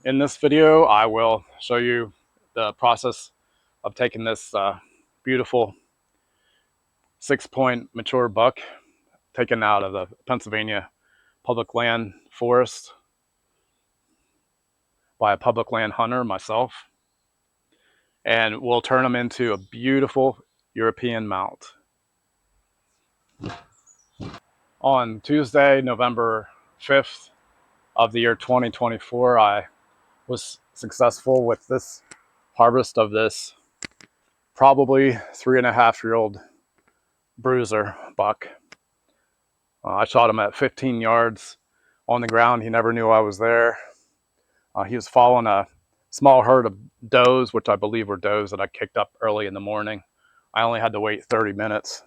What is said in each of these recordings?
In this video, I will show you the process of taking this beautiful 6-point mature buck taken out of the Pennsylvania public land forest by a public land hunter, myself, and we'll turn them into a beautiful European mount. On Tuesday, November 5th of the year 2024, I was successful with this harvest of this probably 3.5-year-old bruiser buck. I shot him at 15 yards on the ground. He never knew I was there. He was following a small herd of does, which I believe were does that I kicked up early in the morning. I only had to wait 30 minutes.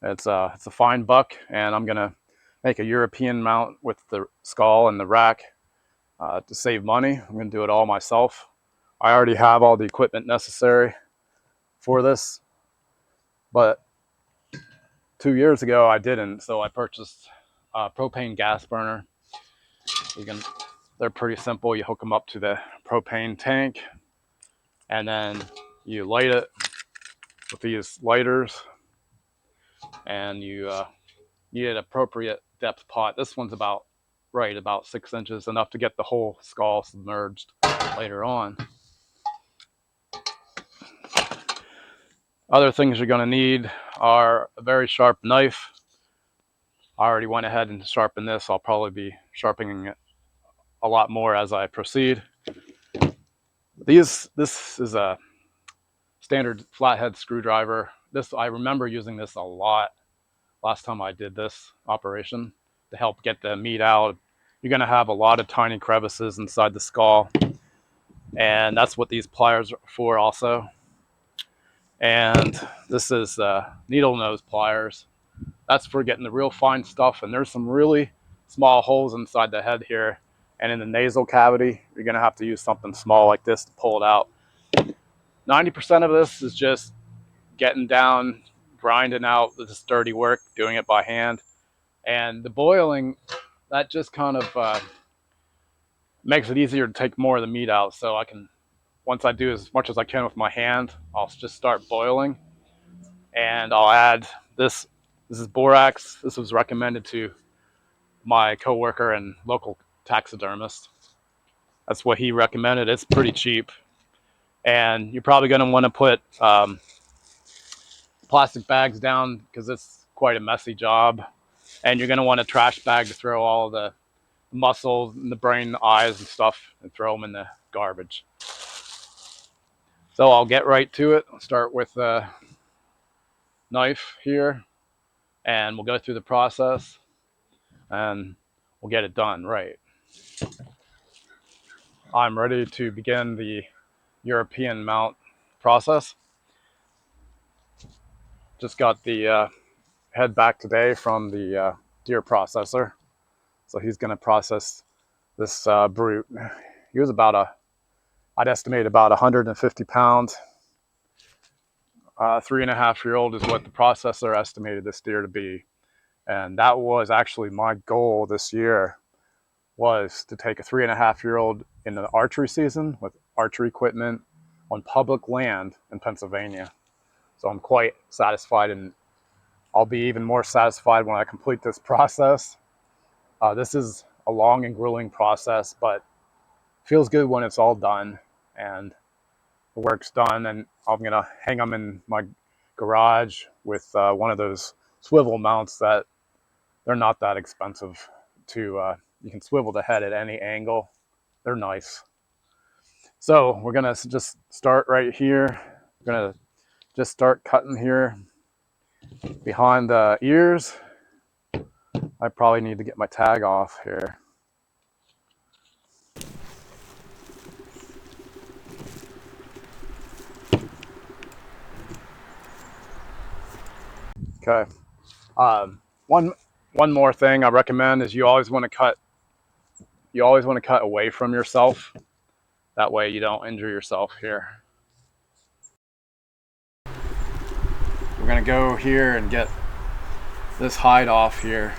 It's a fine buck, and I'm gonna make a European mount with the skull and the rack to save money. I'm gonna do it all myself. I already have all the equipment necessary for this, but 2 years ago I didn't, so I purchased a propane gas burner. They're pretty simple. You hook them up to the propane tank, and then you light it with these lighters, and you need an appropriate depth pot. This one's about 6 inches, enough to get the whole skull submerged later on. Other things you're going to need are a very sharp knife. I already went ahead and sharpened this. I'll probably be sharpening it a lot more as I proceed. This is a standard flathead screwdriver. I remember using this a lot last time I did this operation to help get the meat out. You're going to have a lot of tiny crevices inside the skull, and that's what these pliers are for also. And this is needle nose pliers. That's for getting the real fine stuff, and there's some really small holes inside the head here, and in the nasal cavity you're going to have to use something small like this to pull it out. 90% of this is just getting down, grinding out this dirty work, doing it by hand. And the boiling, that just kind of makes it easier to take more of the meat out. So I can, once I do as much as I can with my hand, I'll just start boiling, and I'll add this. This is borax. This was recommended to my coworker and local taxidermist. That's what he recommended. It's pretty cheap, and you're probably going to want to put plastic bags down because it's quite a messy job, and you're going to want a trash bag to throw all the muscles and the brain, the eyes and stuff, and throw them in the garbage. So I'll get right to it. I'll start with the knife here, and we'll go through the process, and we'll get it done right. I'm ready to begin the European mount process. Just got the head back today from the deer processor. So he's going to process this brute. He was I'd estimate about 150 pounds. 3.5-year-old is what the processor estimated this deer to be. And that was actually my goal this year, was to take a 3.5-year-old in the archery season with archery equipment on public land in Pennsylvania. So I'm quite satisfied, and I'll be even more satisfied when I complete this process. This is a long and grueling process, but feels good when it's all done and the work's done. And I'm gonna hang them in my garage with one of those swivel mounts that they're not that expensive to, you can swivel the head at any angle. They're nice. So we're gonna just start right here. We're gonna just start cutting here behind the ears. I probably need to get my tag off here. Okay. One more thing I recommend is you always want to cut away from yourself. That way you don't injure yourself here. We're gonna go here and get this hide off here.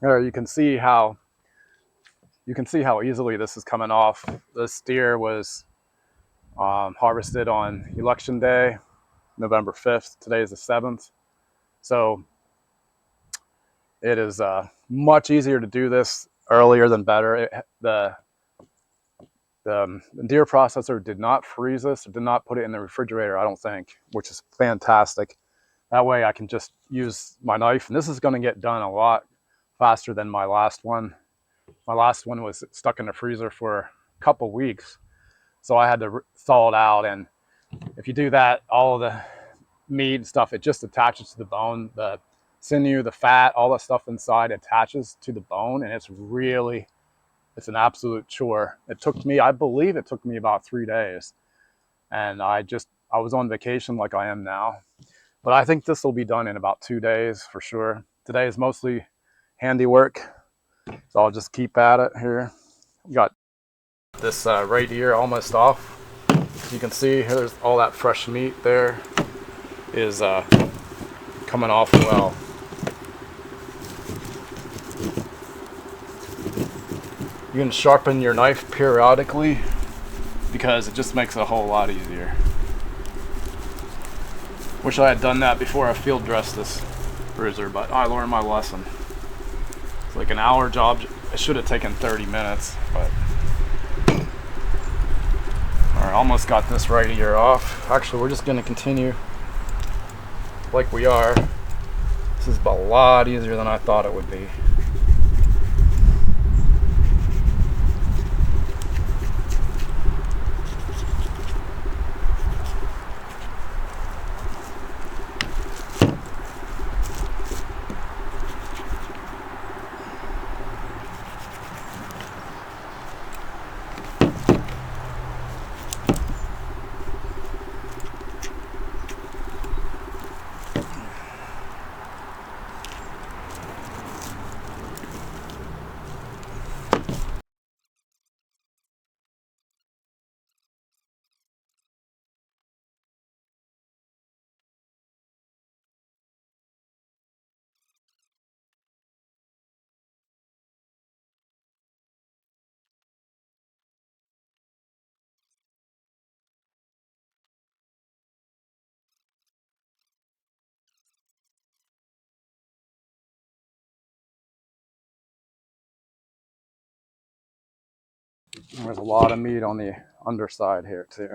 There you can see how easily this is coming off. This deer was harvested on Election Day, November 5th. Today is the 7th. So it is much easier to do this earlier than better. The deer processor did not freeze this. It did not put it in the refrigerator, I don't think, which is fantastic. That way I can just use my knife. And this is going to get done a lot faster than my last one. My last one was stuck in the freezer for a couple weeks. So I had to thaw it out. And if you do that, all of the meat and stuff, it just attaches to the bone. The sinew, the fat, all the stuff inside attaches to the bone. And it's an absolute chore. It took me, I believe it took me about 3 days. And I was on vacation like I am now. But I think this will be done in about 2 days for sure. Today is mostly handiwork. So I'll just keep at it here. We got this right ear almost off. As you can see, there's all that fresh meat there is coming off well. You can sharpen your knife periodically because it just makes it a whole lot easier. Wish I had done that before I field dressed this bruiser, but I learned my lesson. It's like an hour job. It should have taken 30 minutes, but all right, almost got this right ear off. Actually, we're just going to continue like we are. This is a lot easier than I thought it would be. There's a lot of meat on the underside here too.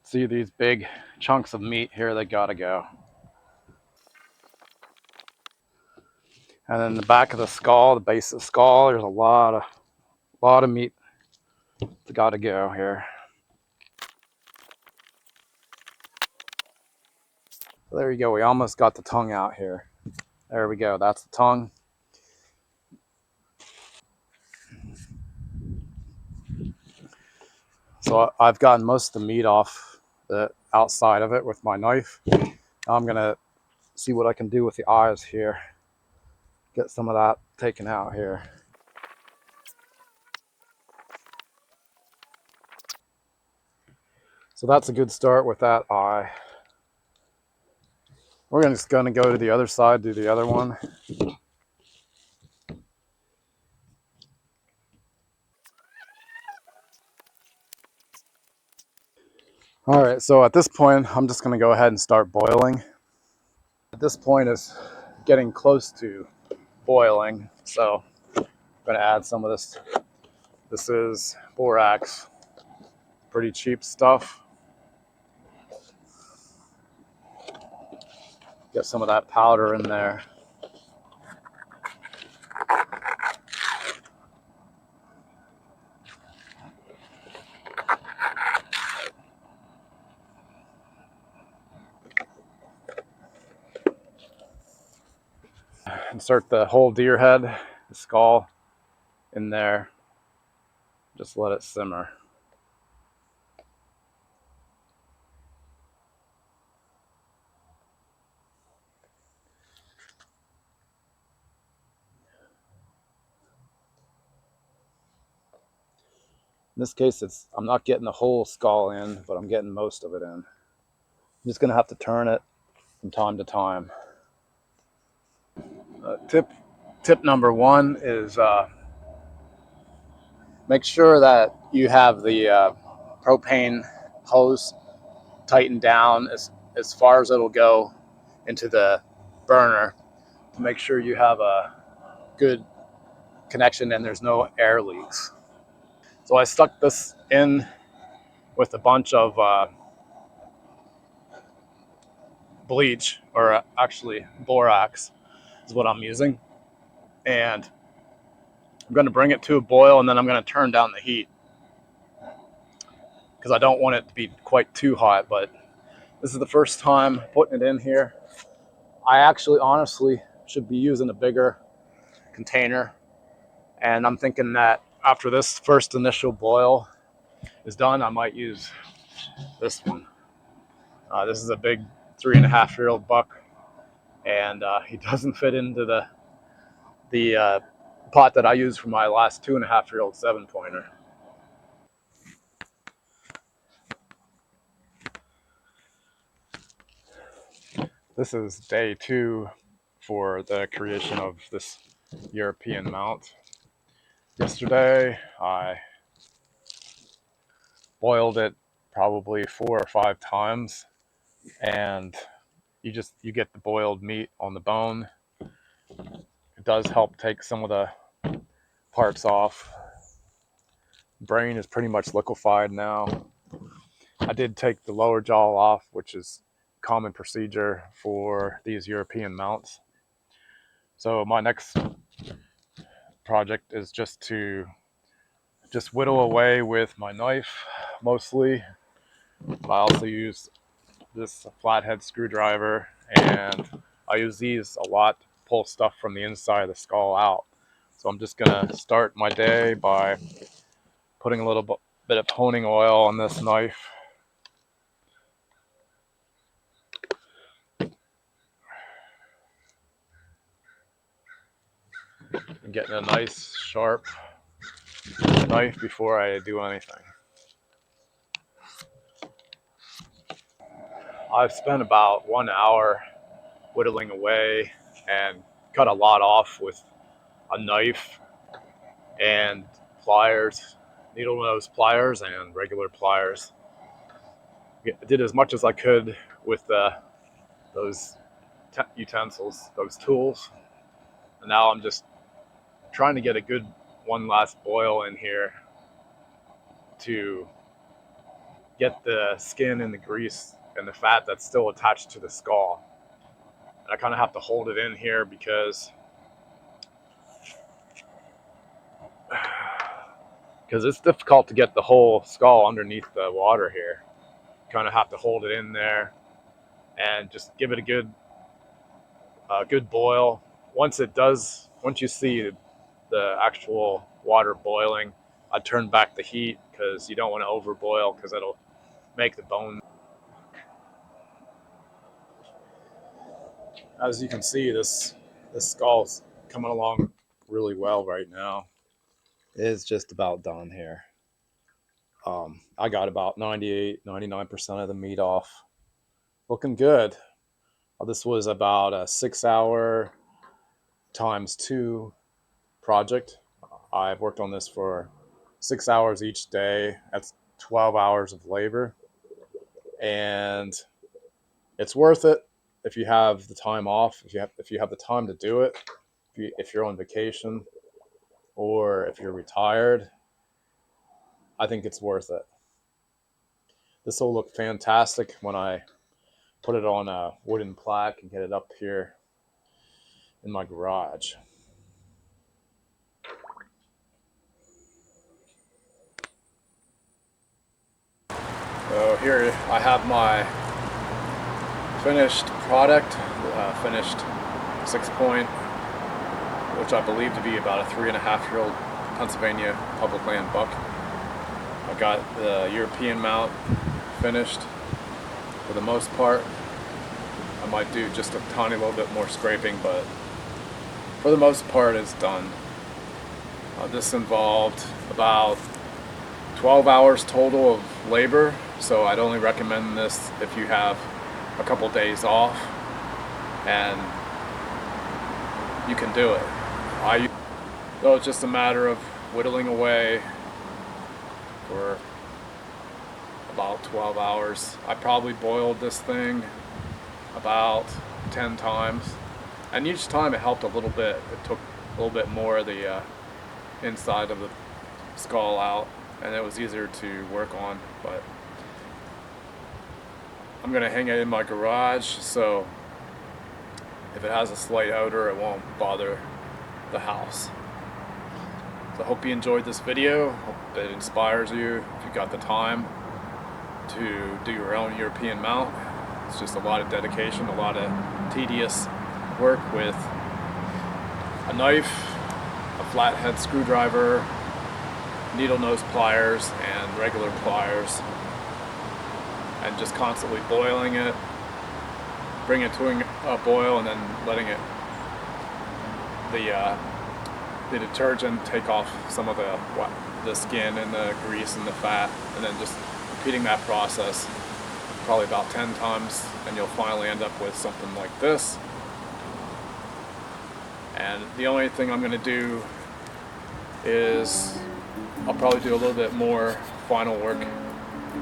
See these big chunks of meat here that gotta go. And then the back of the skull, the base of the skull, there's a lot of meat that gotta go here. So there you go. We almost got the tongue out here. There we go. That's the tongue. So I've gotten most of the meat off the outside of it with my knife. Now I'm gonna see what I can do with the eyes here. Get some of that taken out here. So that's a good start with that eye. We're just gonna go to the other side, do the other one. All right, so at this point, I'm just gonna go ahead and start boiling. At this point, it's getting close to boiling, so I'm gonna add some of this. This is borax, pretty cheap stuff. Get some of that powder in there. Insert the whole deer head, the skull in there. Just let it simmer. this case, I'm not getting the whole skull in, but I'm getting most of it in. I'm just gonna have to turn it from time to time. Tip number one is make sure that you have the propane hose tightened down as far as it'll go into the burner to make sure you have a good connection and there's no air leaks. So I stuck this in with a bunch of bleach, or actually borax is what I'm using. And I'm going to bring it to a boil, and then I'm going to turn down the heat because I don't want it to be quite too hot. But this is the first time putting it in here. I actually honestly should be using a bigger container. And I'm thinking that after this first initial boil is done, I might use this one. This is a big 3.5-year-old buck, and he doesn't fit into the pot that I used for my last 2.5-year-old 7-pointer. This is day 2 for the creation of this European mount. Yesterday, I boiled it probably 4 or 5 times, and you get the boiled meat on the bone. It does help take some of the parts off. Brain is pretty much liquefied now. I did take the lower jaw off, which is common procedure for these European mounts. So my next project is just to whittle away with my knife mostly. I also use this flathead screwdriver, and I use these a lot to pull stuff from the inside of the skull out. So I'm just gonna start my day by putting a little bit of honing oil on this knife. And getting a nice sharp knife before I do anything. I've spent about 1 hour whittling away and cut a lot off with a knife and pliers, needle nose pliers and regular pliers. I did as much as I could with those utensils, those tools. And now I'm just trying to get a good one last boil in here to get the skin and the grease and the fat that's still attached to the skull. And I kind of have to hold it in here because it's difficult to get the whole skull underneath the water here. Kind of have to hold it in there and just give it a good boil. Once you see the actual water boiling, I turn back the heat because you don't want to overboil because it'll make the bone. As you can see, this skull's coming along really well right now. It is just about done here. I got about 99% of the meat off. Looking good. This was about a 6-hour times 2 project. I've worked on this for 6 hours each day. That's 12 hours of labor. And it's worth it if you have the time off, if you have the time to do it, if you're on vacation or if you're retired. I think it's worth it. This will look fantastic when I put it on a wooden plaque and get it up here in my garage. So here I have my finished product, finished 6-point, which I believe to be about a 3.5-year-old Pennsylvania public land buck. I got the European mount finished for the most part. I might do just a tiny little bit more scraping, but for the most part it's done. This involved about 12 hours total of labor, so I'd only recommend this if you have a couple days off and you can do it. So it's just a matter of whittling away for about 12 hours. I probably boiled this thing about 10 times, and each time it helped a little bit. It took a little bit more of the inside of the skull out, and it was easier to work on. But I'm gonna hang it in my garage, so if it has a slight odor, it won't bother the house. So I hope you enjoyed this video. Hope it inspires you if you got the time to do your own European mount. It's just a lot of dedication, a lot of tedious work with a knife, a flathead screwdriver, needle nose pliers, and regular pliers, and just constantly boiling it, bring it to a boil, and then letting it the detergent take off some of the skin and the grease and the fat, and then just repeating that process probably about 10 times, and you'll finally end up with something like this. And the only thing I'm going to do is I'll probably do a little bit more final work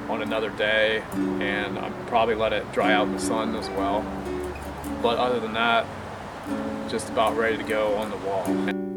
on another day, and I'll probably let it dry out in the sun as well. But other than that, just about ready to go on the wall.